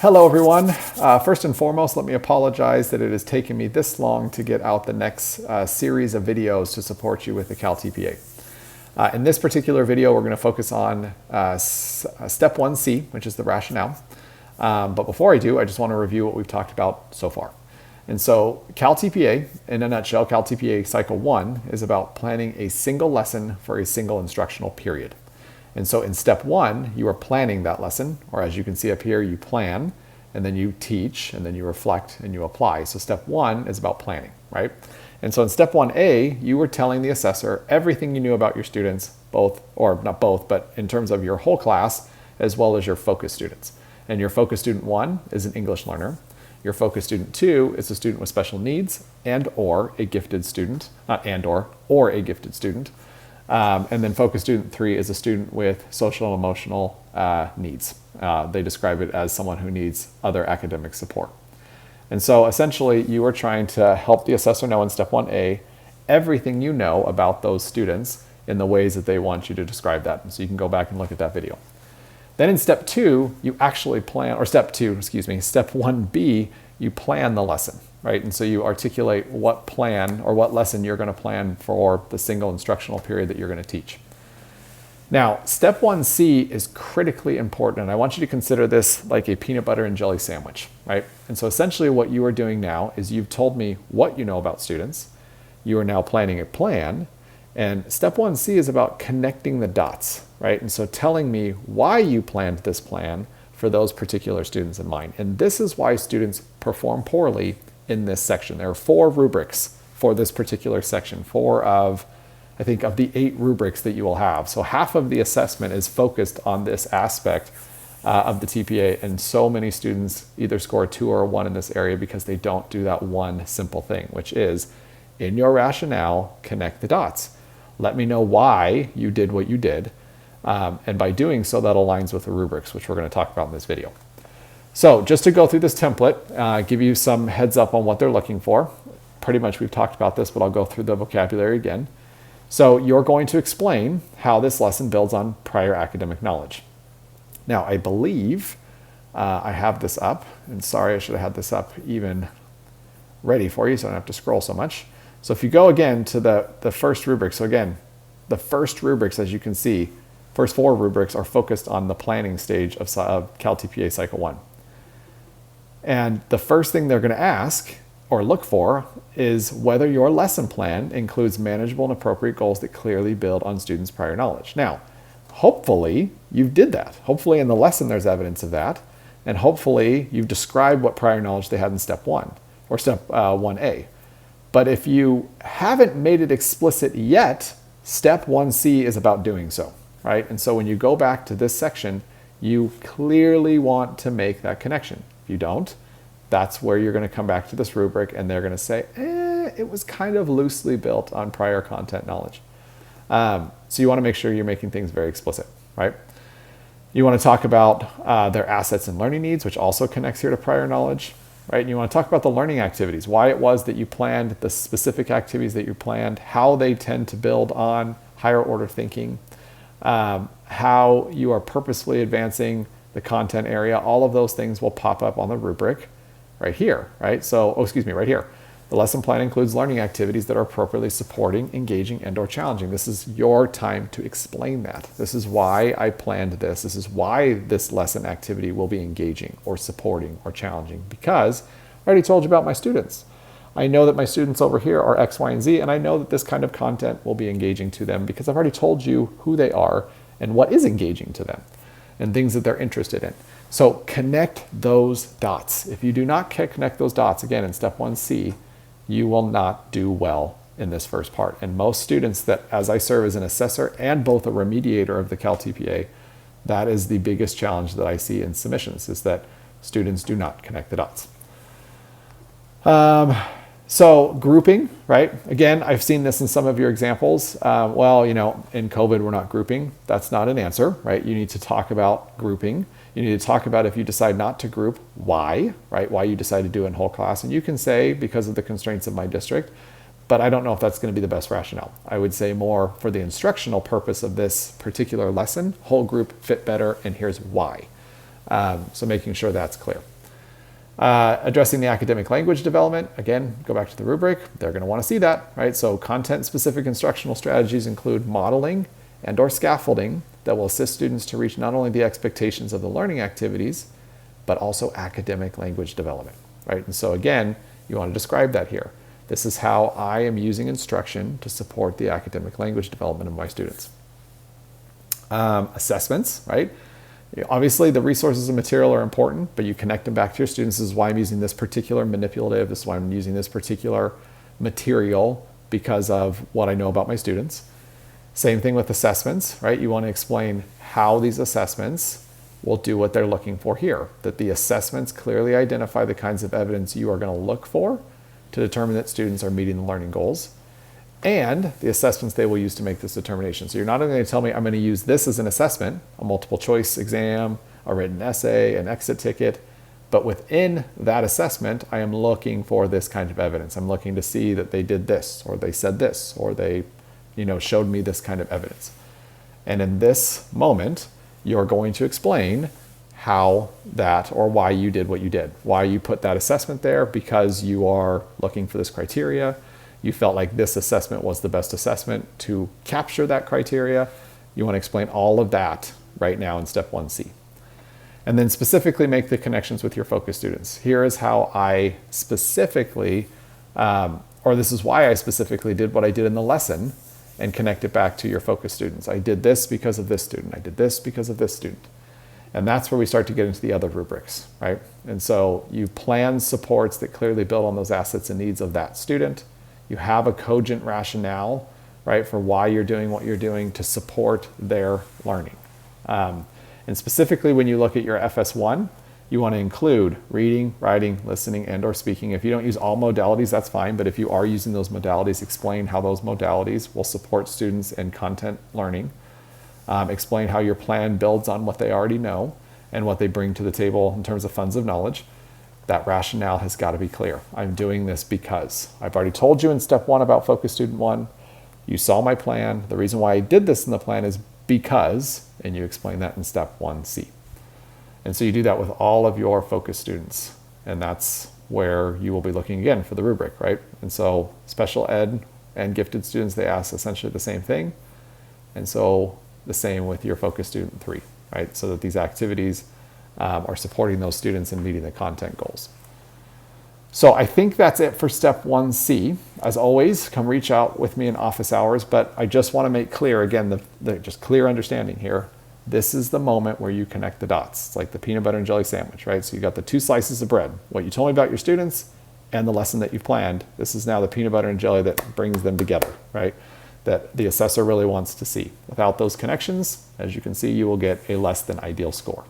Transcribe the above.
Hello everyone. First and foremost, let me apologize that it has taken me this long to get out the next series of videos to support you with the CalTPA. In this particular video, we're going to focus on step 1C, which is the rationale. But before I do, I just want to review what we've talked about so far. And so CalTPA, in a nutshell, CalTPA Cycle 1 is about planning a single lesson for a single instructional period. And so in step 1, you are planning that lesson, or as you can see up here, you plan, and then you teach, and then you reflect, and you apply. So step 1 is about planning, right? And so in step 1A, you were telling the assessor everything you knew about your students, both, or not both, but in terms of your whole class, as well as your focus students. And your focus student 1 is an English learner. Your focus student 2 is a student with special needs and or a gifted student, not and or a gifted student. And then focus student 3 is a student with social and emotional needs. They describe it as someone who needs other academic support. And so essentially you are trying to help the assessor know in step 1A everything you know about those students in the ways that they want you to describe that. And so you can go back and look at that video. Then in step 2, you actually plan, or step 1B, you plan the lesson, right? And so you articulate what plan or what lesson you're going to plan for the single instructional period that you're going to teach. Now, step 1C is critically important, and I want you to consider this like a peanut butter and jelly sandwich, right? And so essentially what you are doing now is you've told me what you know about students. You are now planning a plan, and step 1C is about connecting the dots, right? And so telling me why you planned this plan for those particular students in mind. And this is why students perform poorly in this section. There are 4 rubrics for this particular section, 4 of, I think, of the 8 rubrics that you will have. So half of the assessment is focused on this aspect of the TPA, and so many students either score a 2 or a 1 in this area because they don't do that one simple thing, which is, in your rationale, connect the dots. Let me know why you did what you did. And by doing so, that aligns with the rubrics, which we're going to talk about in this video. So just to go through this template, give you some heads up on what they're looking for. Pretty much we've talked about this, but I'll go through the vocabulary again. So you're going to explain how this lesson builds on prior academic knowledge. Now, I believe I have this up, and sorry, I should have had this up even ready for you so I don't have to scroll so much. So if you go again to the first rubric, so again, the first rubrics, as you can see, first 4 rubrics are focused on the planning stage of CalTPA Cycle 1. And the first thing they're going to ask or look for is whether your lesson plan includes manageable and appropriate goals that clearly build on students' prior knowledge. Now, hopefully you did that. Hopefully in the lesson there's evidence of that. And hopefully you've described what prior knowledge they had in step 1 or step 1A. But if you haven't made it explicit yet, step 1C is about doing so, right? And so when you go back to this section, you clearly want to make that connection. If you don't, that's where you're going to come back to this rubric and they're going to say, it was kind of loosely built on prior content knowledge. So you want to make sure you're making things very explicit, right? You want to talk about their assets and learning needs, which also connects here to prior knowledge. Right? And you want to talk about the learning activities, why it was that you planned, the specific activities that you planned, how they tend to build on higher order thinking, how you are purposefully advancing the content area. All of those things will pop up on the rubric right here, right? So, right here. The lesson plan includes learning activities that are appropriately supporting, engaging, and or challenging. This is your time to explain that. This is why I planned this. This is why this lesson activity will be engaging or supporting or challenging, because I already told you about my students. I know that my students over here are X, Y, and Z, and I know that this kind of content will be engaging to them because I've already told you who they are and what is engaging to them and things that they're interested in. So connect those dots. If you do not connect those dots, again, in step 1C, you will not do well in this first part. And most students that, as I serve as an assessor and both a remediator of the CalTPA, that is the biggest challenge that I see in submissions, is that students do not connect the dots. So grouping, right? Again, I've seen this in some of your examples. Well, you know, in COVID, we're not grouping. That's not an answer, right? You need to talk about grouping. You need to talk about, if you decide not to group, why, right? Why you decide to do it in whole class. And you can say, because of the constraints of my district, but I don't know if that's going to be the best rationale. I would say more for the instructional purpose of this particular lesson, whole group fit better, and here's why. So making sure that's clear. Addressing the academic language development, again, go back to the rubric, they're going to want to see that, right? So content-specific instructional strategies include modeling and or scaffolding that will assist students to reach not only the expectations of the learning activities, but also academic language development, right? And so again, you want to describe that here. This is how I am using instruction to support the academic language development of my students. Assessments, right? Obviously, the resources and material are important, but you connect them back to your students. This is why I'm using this particular manipulative. This is why I'm using this particular material, because of what I know about my students. Same thing with assessments, right? You want to explain how these assessments will do what they're looking for here. That the assessments clearly identify the kinds of evidence you are going to look for to determine that students are meeting the learning goals, and the assessments they will use to make this determination. So you're not only going to tell me I'm going to use this as an assessment, a multiple choice exam, a written essay, an exit ticket, but within that assessment, I am looking for this kind of evidence. I'm looking to see that they did this, or they said this, or they, showed me this kind of evidence. And in this moment, you're going to explain how that, or why you did what you did, why you put that assessment there, because you are looking for this criteria. You felt like this assessment was the best assessment to capture that criteria. You want to explain all of that right now in step 1C. And then specifically make the connections with your focus students. Here is how I specifically, or this is why I specifically did what I did in the lesson and connect it back to your focus students. I did this because of this student. I did this because of this student. And that's where we start to get into the other rubrics, right? And so you plan supports that clearly build on those assets and needs of that student. You have a cogent rationale, right, for why you're doing what you're doing to support their learning. And specifically when you look at your FS1, you want to include reading, writing, listening, and or speaking. If you don't use all modalities, that's fine, but if you are using those modalities, explain how those modalities will support students in content learning. Explain how your plan builds on what they already know and what they bring to the table in terms of funds of knowledge. That rationale has got to be clear. I'm doing this because I've already told you in step 1 about focus student 1. You saw my plan. The reason why I did this in the plan is because, and you explain that in step 1C. And so you do that with all of your focus students. And that's where you will be looking again for the rubric, right? And so special ed and gifted students, they ask essentially the same thing. And so the same with your focus student 3, right? So that these activities are supporting those students in meeting the content goals. So I think that's it for step 1C. As always, come reach out with me in office hours, but I just want to make clear, again, the just clear understanding here. This is the moment where you connect the dots. It's like the peanut butter and jelly sandwich, right? So you got the 2 slices of bread, what you told me about your students and the lesson that you've planned. This is now the peanut butter and jelly that brings them together, right? That the assessor really wants to see. Without those connections, as you can see, you will get a less than ideal score.